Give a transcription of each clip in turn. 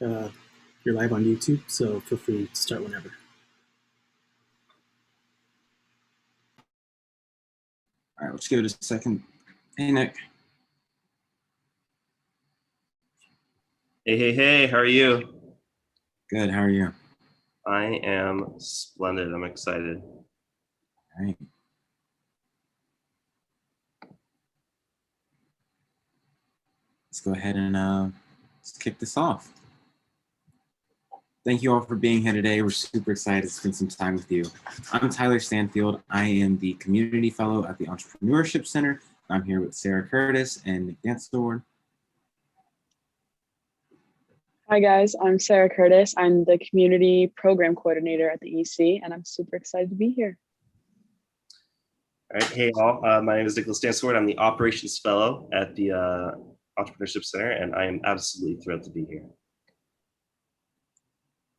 you're live on YouTube, so feel free to start whenever. All right, let's give it a second. Hey, Nick. Hey, how are you? Good, how are you? I am splendid. I'm excited. All right. Let's go ahead and let's kick this off. Thank you all for being here today. We're super excited to spend some time with you. I'm Tyler Stanfield. I am the Community Fellow at the Entrepreneurship Center. I'm here with Sarah Curtis and Nick Dantzthorn. Hi guys, I'm Sarah Curtis. I'm the Community Program Coordinator at the EC, and I'm super excited to be here. All right, hey all. My name is Nicholas Dantzthorn. I'm the Operations Fellow at the Entrepreneurship Center, and I am absolutely thrilled to be here.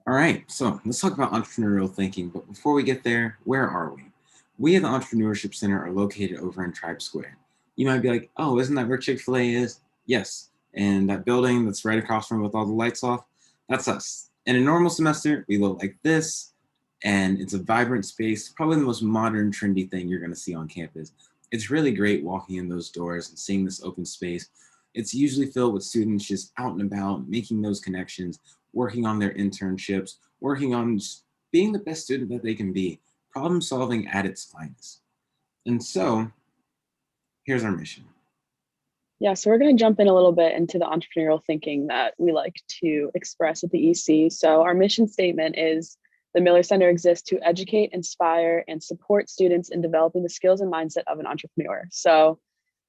All right, so let's talk about entrepreneurial thinking. But before we get there, where are we? We at the Entrepreneurship Center are located over in Tribe Square. You might be like, oh, isn't that where Chick-fil-A is? Yes, and that building that's right across from with all the lights off, that's us. In a normal semester, we look like this, and it's a vibrant space, probably the most modern, trendy thing you're gonna see on campus. It's really great walking in those doors and seeing this open space. It's usually filled with students just out and about, making those connections, working on their internships, working on just being the best student that they can be, problem solving at its finest. And so, here's our mission. Yeah, so we're going to jump in a little bit into the entrepreneurial thinking that we like to express at the EC. So our mission statement is the Miller Center exists to educate, inspire, and support students in developing the skills and mindset of an entrepreneur. So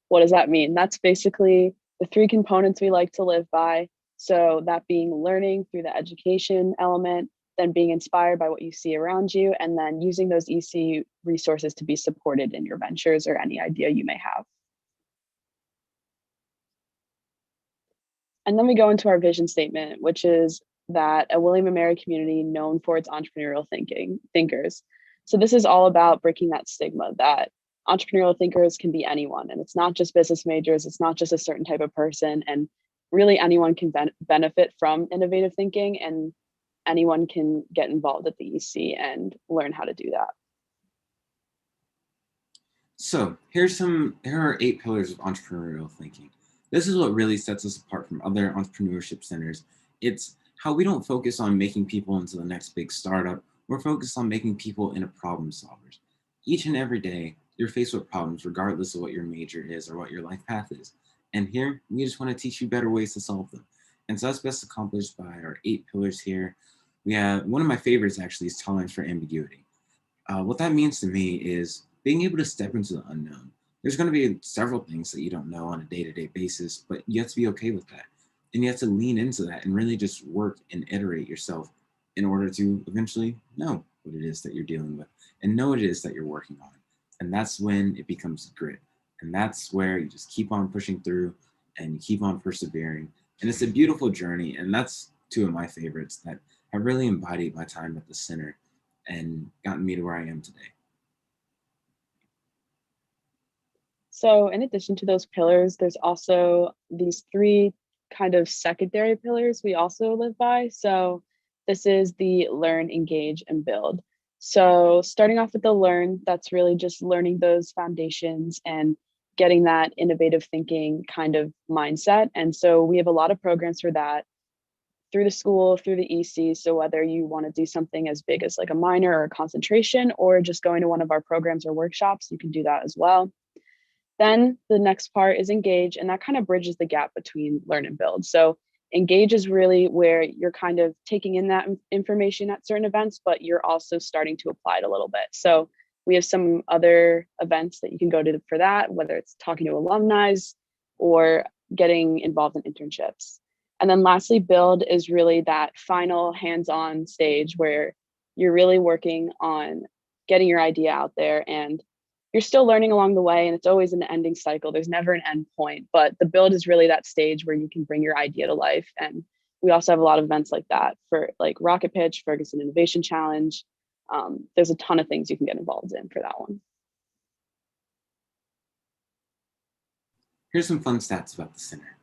what does that mean? That's basically the three components we like to live by. So that being learning through the education element, then being inspired by what you see around you, and then using those EC resources to be supported in your ventures or any idea you may have. And then we go into our vision statement, which is that a William & Mary community known for its entrepreneurial thinkers. So this is all about breaking that stigma that entrepreneurial thinkers can be anyone. And it's not just business majors, it's not just a certain type of person. And really anyone can benefit from innovative thinking, and anyone can get involved at the EC and learn how to do that. So here are 8 pillars of entrepreneurial thinking. This is what really sets us apart from other entrepreneurship centers. It's how we don't focus on making people into the next big startup. We're focused on making people into problem solvers. Each and every day, you're faced with problems regardless of what your major is or what your life path is. And here, we just want to teach you better ways to solve them. And so that's best accomplished by our 8 pillars here. We have, one of my favorites actually is tolerance for ambiguity. What that means to me is being able to step into the unknown. There's going to be several things that you don't know on a day-to-day basis, but you have to be okay with that. And you have to lean into that and really just work and iterate yourself in order to eventually know what it is that you're dealing with and know what it is that you're working on. And that's when it becomes grit. And that's where you just keep on pushing through and you keep on persevering. And it's a beautiful journey. And that's 2 of my favorites that have really embodied my time at the center and gotten me to where I am today. So in addition to those pillars, there's also these 3 kind of secondary pillars we also live by. So this is the learn, engage, and build. So starting off with the learn, that's really just learning those foundations and getting that innovative thinking kind of mindset. And so we have a lot of programs for that through the school, through the EC. So whether you want to do something as big as like a minor or a concentration, or just going to one of our programs or workshops, you can do that as well. Then the next part is engage, and that kind of bridges the gap between learn and build. So engage is really where you're kind of taking in that information at certain events, but you're also starting to apply it a little bit. So we have some other events that you can go to for that, whether it's talking to alumni or getting involved in internships. And then lastly, build is really that final hands-on stage where you're really working on getting your idea out there, and you're still learning along the way, and it's always an ending cycle. There's never an end point, but the build is really that stage where you can bring your idea to life. And we also have a lot of events like that for like Rocket Pitch, Ferguson Innovation Challenge. There's a ton of things you can get involved in for that one. Here's some fun stats about the center.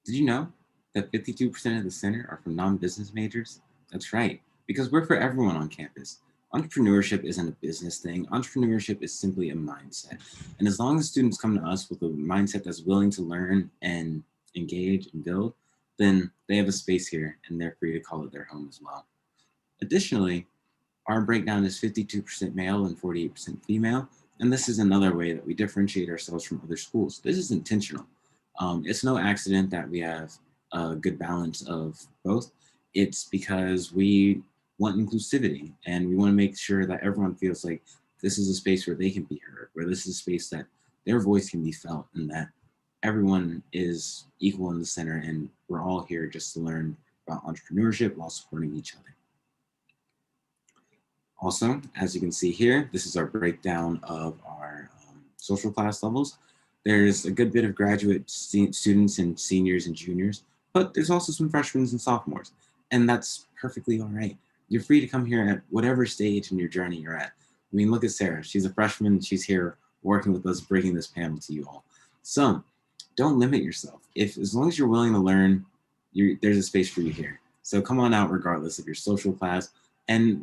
Did you know that 52% of the center are from non-business majors? That's right, because we're for everyone on campus. Entrepreneurship isn't a business thing. Entrepreneurship is simply a mindset. And as long as students come to us with a mindset that's willing to learn and engage and build, then they have a space here and they're free to call it their home as well. Additionally, our breakdown is 52% male and 48% female. And this is another way that we differentiate ourselves from other schools. This is intentional. It's no accident that we have a good balance of both. It's because we want inclusivity and we want to make sure that everyone feels like this is a space where they can be heard, where this is a space that their voice can be felt, and that everyone is equal in the center and we're all here just to learn about entrepreneurship while supporting each other. Also, as you can see here, this is our breakdown of our social class levels. There's a good bit of graduate students and seniors and juniors, but there's also some freshmen and sophomores, and that's perfectly all right. You're free to come here at whatever stage in your journey you're at. I mean, look at Sarah. She's a freshman. She's here working with us, bringing this panel to you all. So don't limit yourself. As long as you're willing to learn, there's a space for you here. So come on out regardless of your social class, and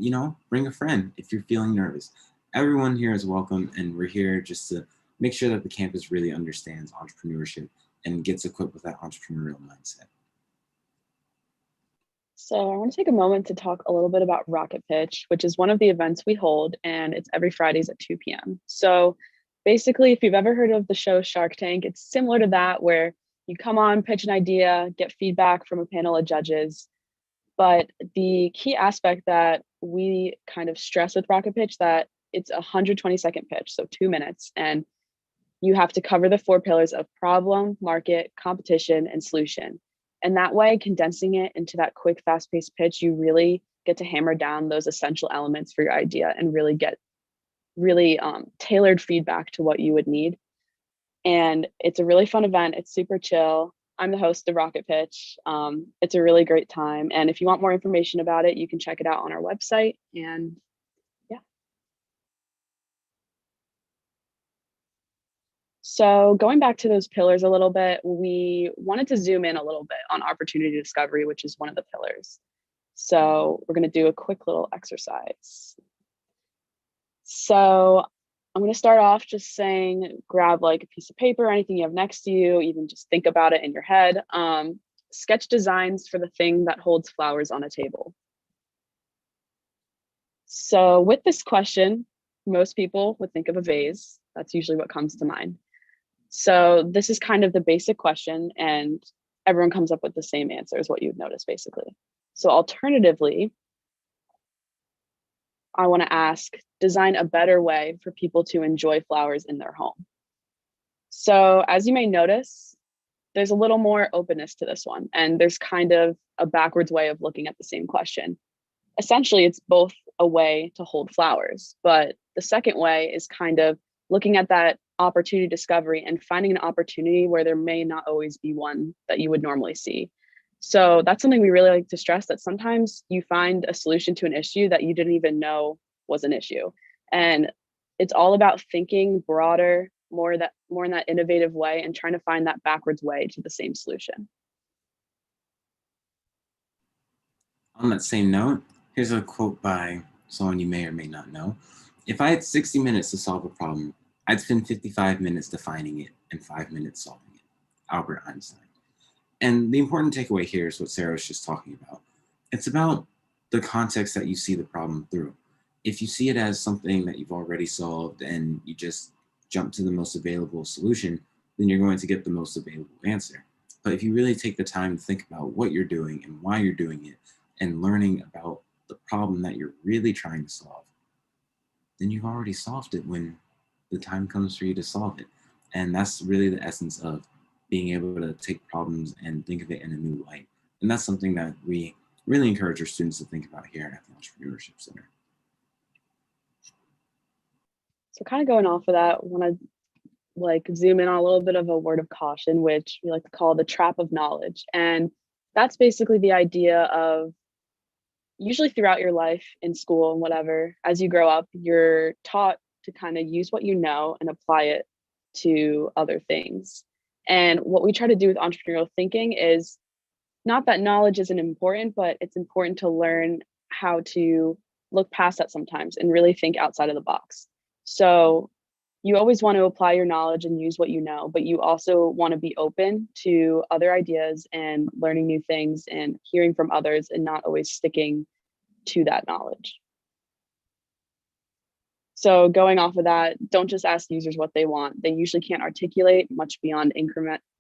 bring a friend if you're feeling nervous. Everyone here is welcome, and we're here just to make sure that the campus really understands entrepreneurship and gets equipped with that entrepreneurial mindset. So I want to take a moment to talk a little bit about Rocket Pitch, which is one of the events we hold, and it's every Fridays at 2 p.m. So basically, if you've ever heard of the show Shark Tank, it's similar to that, where you come on, pitch an idea, get feedback from a panel of judges. But the key aspect that we kind of stress with Rocket Pitch, that it's a 120-second pitch, so 2 minutes, and you have to cover the 4 pillars of problem, market, competition, and solution. And that way, condensing it into that quick, fast-paced pitch, you really get to hammer down those essential elements for your idea and really get tailored feedback to what you would need. And it's a really fun event. It's super chill. I'm the host of Rocket Pitch. It's a really great time. And if you want more information about it, you can check it out on our website. And yeah. So going back to those pillars a little bit, we wanted to zoom in a little bit on opportunity discovery, which is one of the pillars. So we're going to do a quick little exercise. So I'm going to start off just saying, grab like a piece of paper, anything you have next to you, even just think about it in your head. Sketch designs for the thing that holds flowers on a table. So with this question, most people would think of a vase. That's usually what comes to mind. So this is kind of the basic question, and everyone comes up with the same answer is what you'd notice basically. So alternatively, I want to ask, design a better way for people to enjoy flowers in their home. So as you may notice, there's a little more openness to this one, and there's kind of a backwards way of looking at the same question. Essentially, it's both a way to hold flowers, but the second way is kind of looking at that opportunity discovery and finding an opportunity where there may not always be one that you would normally see. So that's something we really like to stress, that sometimes you find a solution to an issue that you didn't even know was an issue. And it's all about thinking broader, more in that innovative way, and trying to find that backwards way to the same solution. On that same note, here's a quote by someone you may or may not know. If I had 60 minutes to solve a problem, I'd spend 55 minutes defining it and 5 minutes solving it. Albert Einstein. And the important takeaway here is what Sarah was just talking about. It's about the context that you see the problem through. If you see it as something that you've already solved and you just jump to the most available solution, then you're going to get the most available answer. But if you really take the time to think about what you're doing and why you're doing it and learning about the problem that you're really trying to solve, then you've already solved it when the time comes for you to solve it. And that's really the essence of being able to take problems and think of it in a new light. And that's something that we really encourage our students to think about here at the Entrepreneurship Center. So kind of going off of that, I want to zoom in on a little bit of a word of caution, which we like to call the trap of knowledge. And that's basically the idea of, usually throughout your life in school and whatever, as you grow up, you're taught to kind of use what you know and apply it to other things. And what we try to do with entrepreneurial thinking is not that knowledge isn't important, but it's important to learn how to look past that sometimes and really think outside of the box. So you always want to apply your knowledge and use what you know, but you also want to be open to other ideas and learning new things and hearing from others and not always sticking to that knowledge. So going off of that, don't just ask users what they want. They usually can't articulate much beyond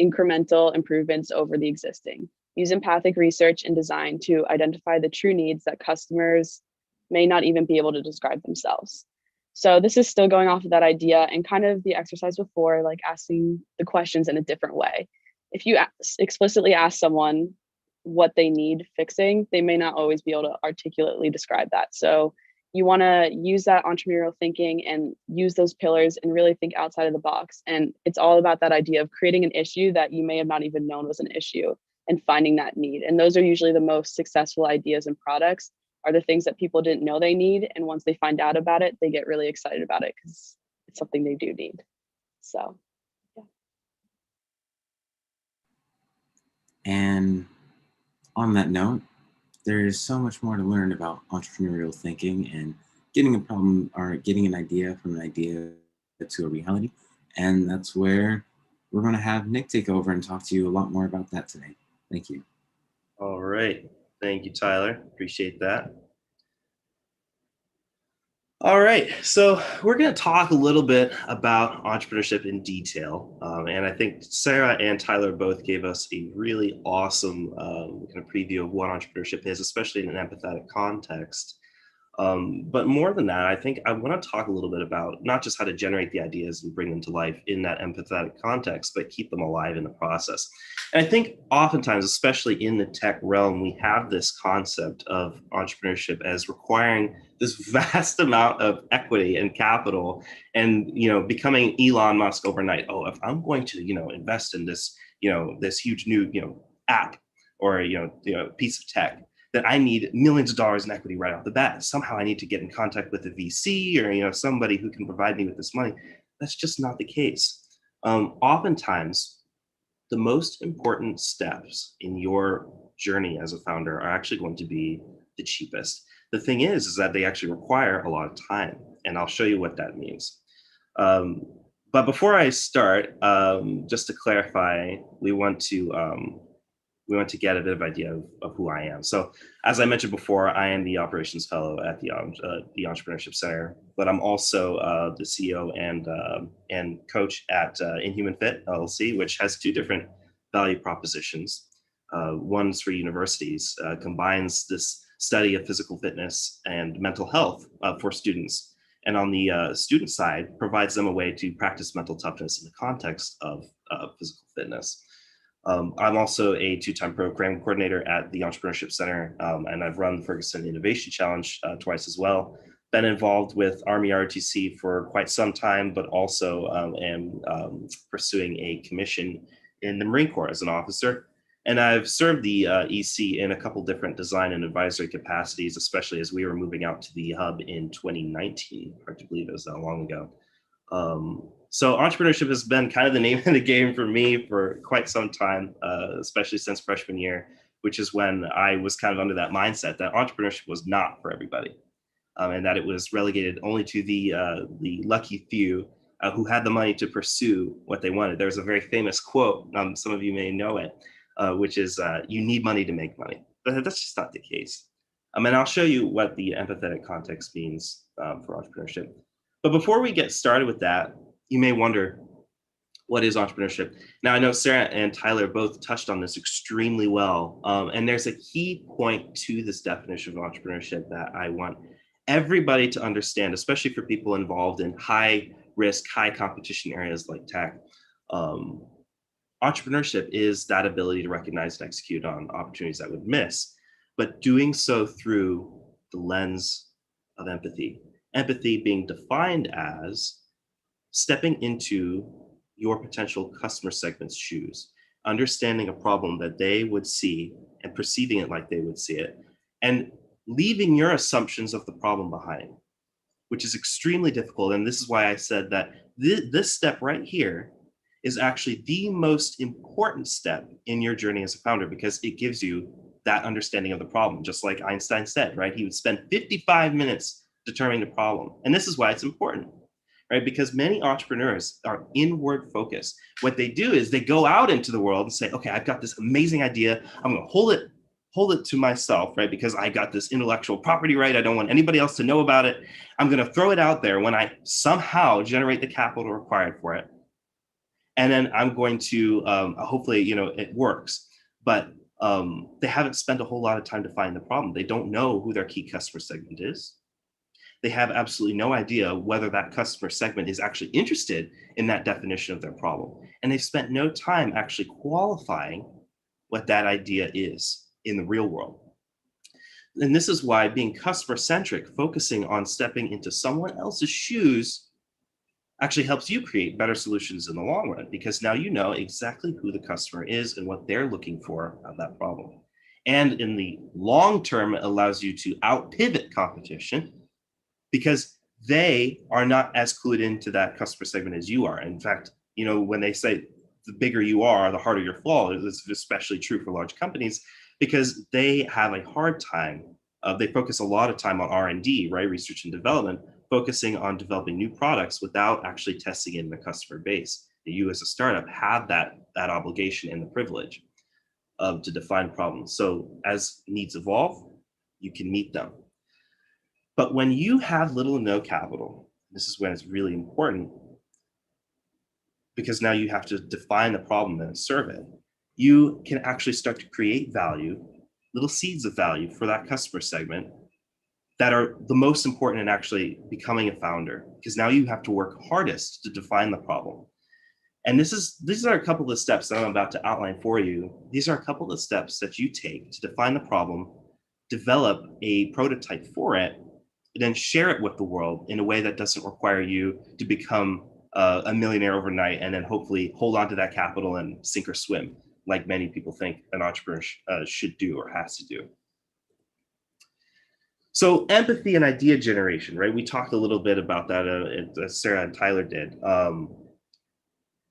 incremental improvements over the existing. Use empathic research and design to identify the true needs that customers may not even be able to describe themselves. So this is still going off of that idea and kind of the exercise before, like asking the questions in a different way. If you explicitly ask someone what they need fixing, they may not always be able to articulately describe that. So you want to use that entrepreneurial thinking and use those pillars and really think outside of the box. And it's all about that idea of creating an issue that you may have not even known was an issue and finding that need. And those are usually the most successful ideas and products, are the things that people didn't know they need. And once they find out about it, they get really excited about it because it's something they do need. So, yeah. And on that note, there is so much more to learn about entrepreneurial thinking and getting a problem or getting an idea from an idea to a reality. And that's where we're going to have Nick take over and talk to you a lot more about that today. Thank you. All right. Thank you, Tyler. Appreciate that. All right, so we're going to talk a little bit about entrepreneurship in detail. And I think Sarah and Tyler both gave us a really awesome kind of preview of what entrepreneurship is, especially in an empathetic context. But more than that, I think I want to talk a little bit about not just how to generate the ideas and bring them to life in that empathetic context, but keep them alive in the process. And I think oftentimes, especially in the tech realm, we have this concept of entrepreneurship as requiring this vast amount of equity and capital and, becoming Elon Musk overnight. Oh, if I'm going to, invest in this, this huge new, app or, piece of tech, that I need millions of dollars in equity right off the bat. Somehow I need to get in contact with a VC or somebody who can provide me with this money. That's just not the case. Oftentimes, the most important steps in your journey as a founder are actually going to be the cheapest. The thing is that they actually require a lot of time, and I'll show you what that means. But before I start, just to clarify, we want to get a bit of idea of who I am. So as I mentioned before, I am the operations fellow at the Entrepreneurship Center, but I'm also the CEO and coach at Inhuman Fit LLC, which has two different value propositions. One's for universities, combines this study of physical fitness and mental health for students. And on the student side, provides them a way to practice mental toughness in the context of physical fitness. I'm also a two-time program coordinator at the Entrepreneurship Center, and I've run the Ferguson Innovation Challenge twice as well. Been involved with Army ROTC for quite some time, but also am pursuing a commission in the Marine Corps as an officer. And I've served the EC in a couple different design and advisory capacities, especially as we were moving out to the hub in 2019. Hard to believe it was that long ago. So entrepreneurship has been kind of the name of the game for me for quite some time, especially since freshman year, which is when I was kind of under that mindset that entrepreneurship was not for everybody, and that it was relegated only to the lucky few who had the money to pursue what they wanted. There's a very famous quote, some of you may know it, which is, you need money to make money. But that's just not the case. And I'll show you what the empathetic context means for entrepreneurship. But before we get started with that, you may wonder, what is entrepreneurship? Now, I know Sarah and Tyler both touched on this extremely well. And there's a key point to this definition of entrepreneurship that I want everybody to understand, especially for people involved in high risk, high competition areas like tech. Entrepreneurship is that ability to recognize and execute on opportunities that would miss, but doing so through the lens of empathy. Empathy being defined as stepping into your potential customer segment's shoes, understanding a problem that they would see and perceiving it like they would see it, and leaving your assumptions of the problem behind, which is extremely difficult. And this is why I said that this step right here is actually the most important step in your journey as a founder, because it gives you that understanding of the problem. Just like Einstein said, right? He would spend 55 minutes determining the problem. And this is why it's important, right? Because many entrepreneurs are inward focused. What they do is they go out into the world and say, okay, I've got this amazing idea. I'm going to hold it to myself, right? Because I got this intellectual property right. I don't want anybody else to know about it. I'm going to throw it out there when I somehow generate the capital required for it. And then I'm going to, hopefully, it works. But they haven't spent a whole lot of time to find the problem. They don't know who their key customer segment is. They have absolutely no idea whether that customer segment is actually interested in that definition of their problem. And they've spent no time actually qualifying what that idea is in the real world. And this is why being customer-centric, focusing on stepping into someone else's shoes, actually helps you create better solutions in the long run, because now you know exactly who the customer is and what they're looking for out of that problem. And in the long term, it allows you to out-pivot competition, because they are not as clued into that customer segment as you are. In fact, when they say the bigger you are, the harder your fall, it's especially true for large companies, because they have a hard time. They focus a lot of time on R&D, right? Research and development, focusing on developing new products without actually testing it in the customer base. You as a startup have that obligation and the privilege to define problems. So as needs evolve, you can meet them. But when you have little or no capital, this is when it's really important, because now you have to define the problem and serve it. You can actually start to create value, little seeds of value for that customer segment that are the most important in actually becoming a founder, because now you have to work hardest to define the problem. And these are a couple of steps that I'm about to outline for you. These are a couple of steps that you take to define the problem, develop a prototype for it, and then share it with the world in a way that doesn't require you to become a millionaire overnight and then hopefully hold on to that capital and sink or swim, like many people think an entrepreneur should do or has to do. So empathy and idea generation, right? We talked a little bit about that, as Sarah and Tyler did.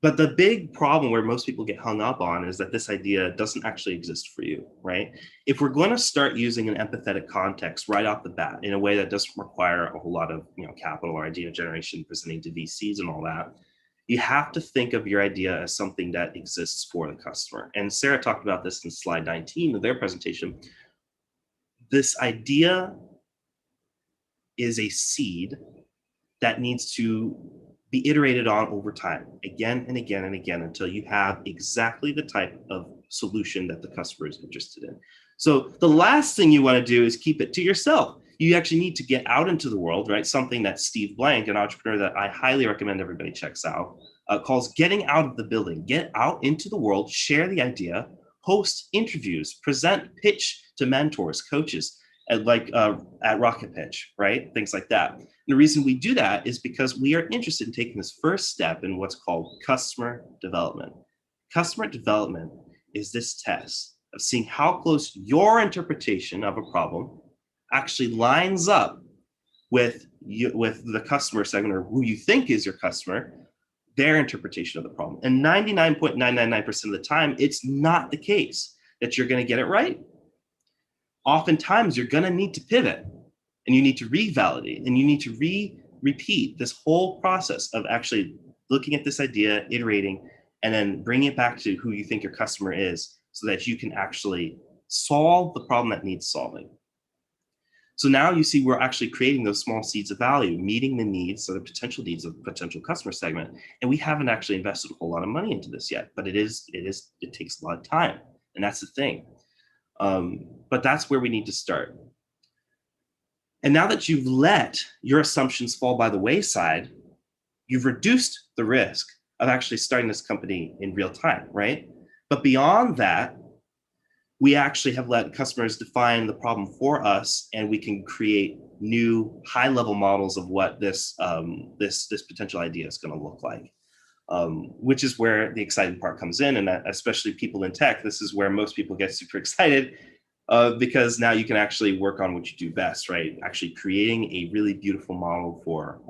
But the big problem where most people get hung up on is that this idea doesn't actually exist for you, right? If we're going to start using an empathetic context right off the bat in a way that doesn't require a whole lot of capital or idea generation, presenting to VCs and all that, you have to think of your idea as something that exists for the customer. And Sarah talked about this in slide 19 of their presentation. This idea is a seed that needs to be iterated on over time, again and again and again, until you have exactly the type of solution that the customer is interested in. So the last thing you want to do is keep it to yourself. You actually need to get out into the world, right? Something that Steve Blank, an entrepreneur that I highly recommend everybody checks out, calls getting out of the building. Get out into the world, share the idea, host interviews, present, pitch to mentors, coaches, at Rocket Pitch, right? Things like that. And the reason we do that is because we are interested in taking this first step in what's called customer development. Customer development is this test of seeing how close your interpretation of a problem actually lines up with the customer segment, or who you think is your customer, their interpretation of the problem. And 99.999% of the time, it's not the case that you're going to get it right. Oftentimes you're going to need to pivot, and you need to revalidate, and you need to repeat this whole process of actually looking at this idea, iterating, and then bringing it back to who you think your customer is, so that you can actually solve the problem that needs solving. So now you see we're actually creating those small seeds of value, meeting the needs, so the potential needs of potential customer segment. And we haven't actually invested a whole lot of money into this yet, but it takes a lot of time, and that's the thing. But that's where we need to start. And now that you've let your assumptions fall by the wayside, you've reduced the risk of actually starting this company in real time, right? But beyond that, we actually have let customers define the problem for us, and we can create new high-level models of what this potential idea is going to look like. Which is where the exciting part comes in, and especially people in tech, this is where most people get super excited, because now you can actually work on what you do best, right? Actually creating a really beautiful model for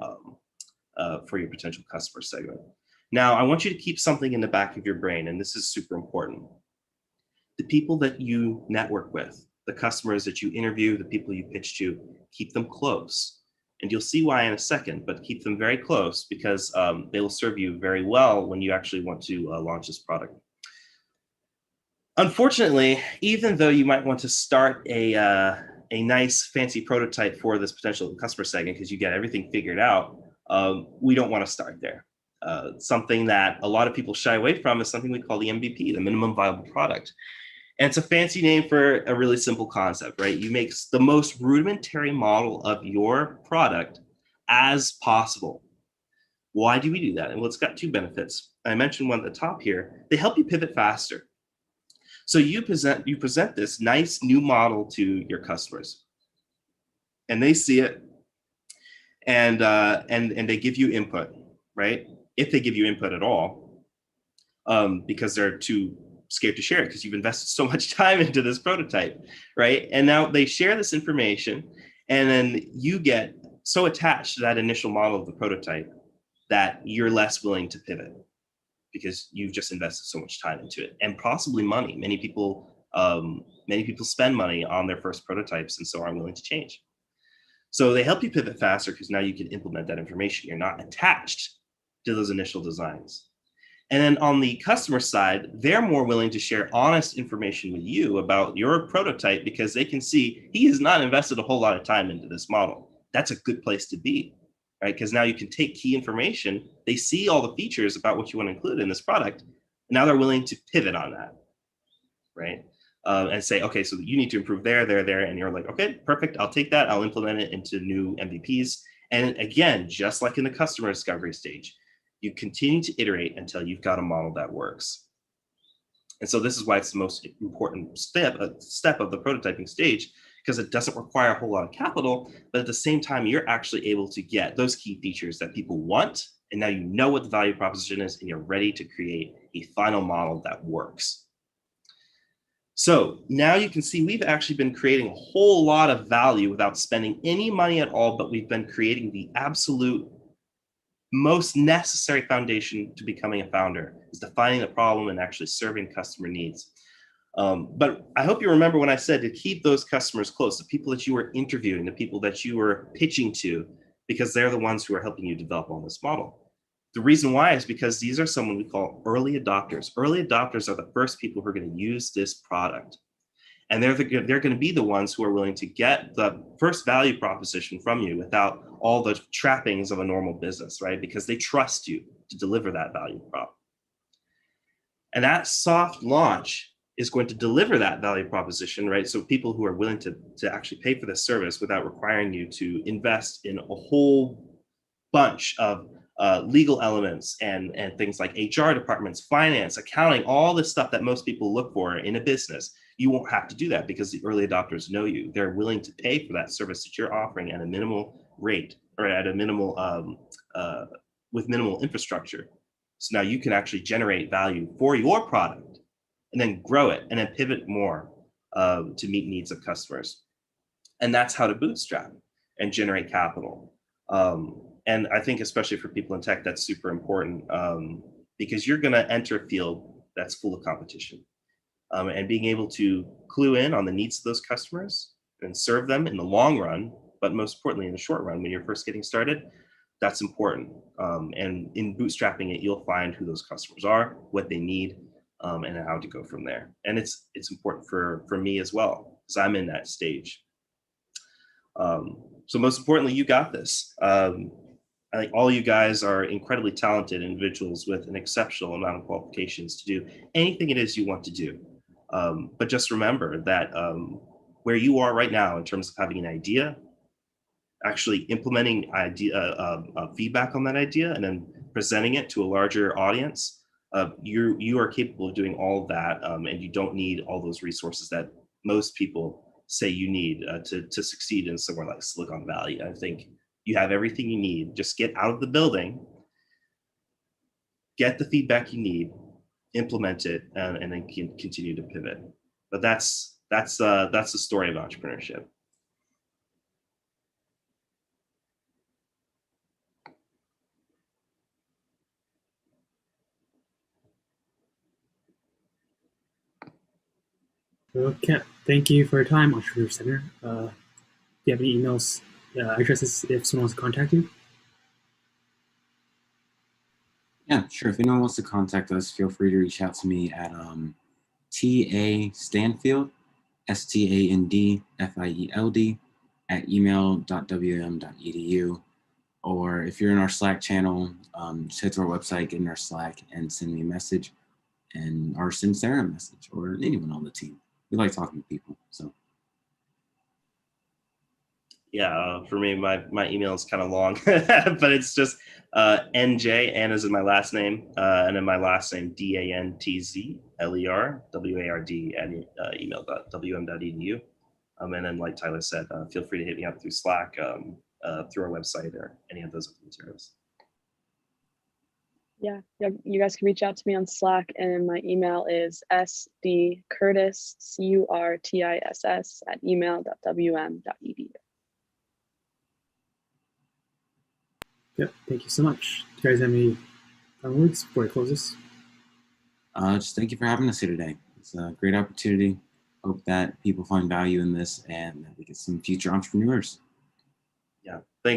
your potential customer segment. Now, I want you to keep something in the back of your brain, and this is super important. The people that you network with, the customers that you interview, the people you pitch to, keep them close. And you'll see why in a second, but keep them very close because they will serve you very well when you actually want to launch this product. Unfortunately, even though you might want to start a nice fancy prototype for this potential customer segment because you get everything figured out, we don't want to start there. Something that a lot of people shy away from is something we call the MVP, the minimum viable product. And it's a fancy name for a really simple concept, right? You make the most rudimentary model of your product as possible. Why do we do that? And well, it's got two benefits. I mentioned one at the top here. They help you pivot faster. So you present this nice new model to your customers, and they see it, and they give you input, right? If they give you input at all, because they're too scared to share it because you've invested so much time into this prototype, right? And now they share this information, and then you get so attached to that initial model of the prototype that you're less willing to pivot because you've just invested so much time into it, and possibly money. Many people spend money on their first prototypes and so aren't willing to change. So they help you pivot faster because now you can implement that information. You're not attached to those initial designs. And then on the customer side, they're more willing to share honest information with you about your prototype because they can see he has not invested a whole lot of time into this model. That's a good place to be, right? Because now you can take key information. They see all the features about what you want to include in this product. And now they're willing to pivot on that, right? And say, okay, so you need to improve there. And you're like, okay, perfect. I'll take that. I'll implement it into new MVPs. And again, just like in the customer discovery stage, you continue to iterate until you've got a model that works. And so this is why it's the most important step of the prototyping stage, because it doesn't require a whole lot of capital, but at the same time, you're actually able to get those key features that people want. And now you know what the value proposition is, and you're ready to create a final model that works. So now you can see we've actually been creating a whole lot of value without spending any money at all, but we've been creating the absolute most necessary foundation to becoming a founder is defining the problem and actually serving customer needs. But I hope you remember when I said to keep those customers close, the people that you were interviewing, the people that you were pitching to, because they're the ones who are helping you develop on this model. The reason why is because these are someone we call early adopters. Early adopters are the first people who are going to use this product. And they're going to be the ones who are willing to get the first value proposition from you without all the trappings of a normal business, right? Because they trust you to deliver that value prop. And that soft launch is going to deliver that value proposition, right? So people who are willing to actually pay for this service without requiring you to invest in a whole bunch of legal elements and things like HR departments, finance, accounting, all this stuff that most people look for in a business. You won't have to do that because the early adopters know you. They're willing to pay for that service that you're offering at a minimal rate or at a minimal with minimal infrastructure. So now you can actually generate value for your product and then grow it and then pivot more to meet needs of customers. And that's how to bootstrap and generate capital. And I think especially for people in tech, that's super important because you're going to enter a field that's full of competition. And being able to clue in on the needs of those customers and serve them in the long run, but most importantly in the short run when you're first getting started, that's important. And in bootstrapping it, you'll find who those customers are, what they need, and how to go from there. And it's important for me as well, because I'm in that stage. So most importantly, you got this. I think all you guys are incredibly talented individuals with an exceptional amount of qualifications to do anything it is you want to do. But just remember that where you are right now in terms of having an idea, actually implementing feedback on that idea and then presenting it to a larger audience, you are capable of doing all of that, and you don't need all those resources that most people say you need to succeed in somewhere like Silicon Valley. I think you have everything you need. Just get out of the building, get the feedback you need, implement it, and then continue to pivot. But that's the story of entrepreneurship. Okay, thank you for your time, Entrepreneur Center. Do you have any emails, addresses if someone wants to contact you? Yeah, sure. If anyone wants to contact us, feel free to reach out to me at TA Stanfield, STANDFIELD @email.wm.edu. Or if you're in our Slack channel, just head to our website, get in our Slack, and send me a message, or send Sarah a message, or anyone on the team. We like talking to people, so. Yeah, for me, my email is kind of long, but it's just NJ, Anna is my last name, and then my last name, DANTZLERWARD @email.wm.edu. And then, like Tyler said, feel free to hit me up through Slack, through our website, or any of those other materials. Yeah, you guys can reach out to me on Slack, and my email is sdcurtis, CURTISS @email.wm.edu. Yep, thank you so much. Do you guys have any final words before I close this? Just thank you for having us here today. It's a great opportunity. Hope that people find value in this and that we get some future entrepreneurs.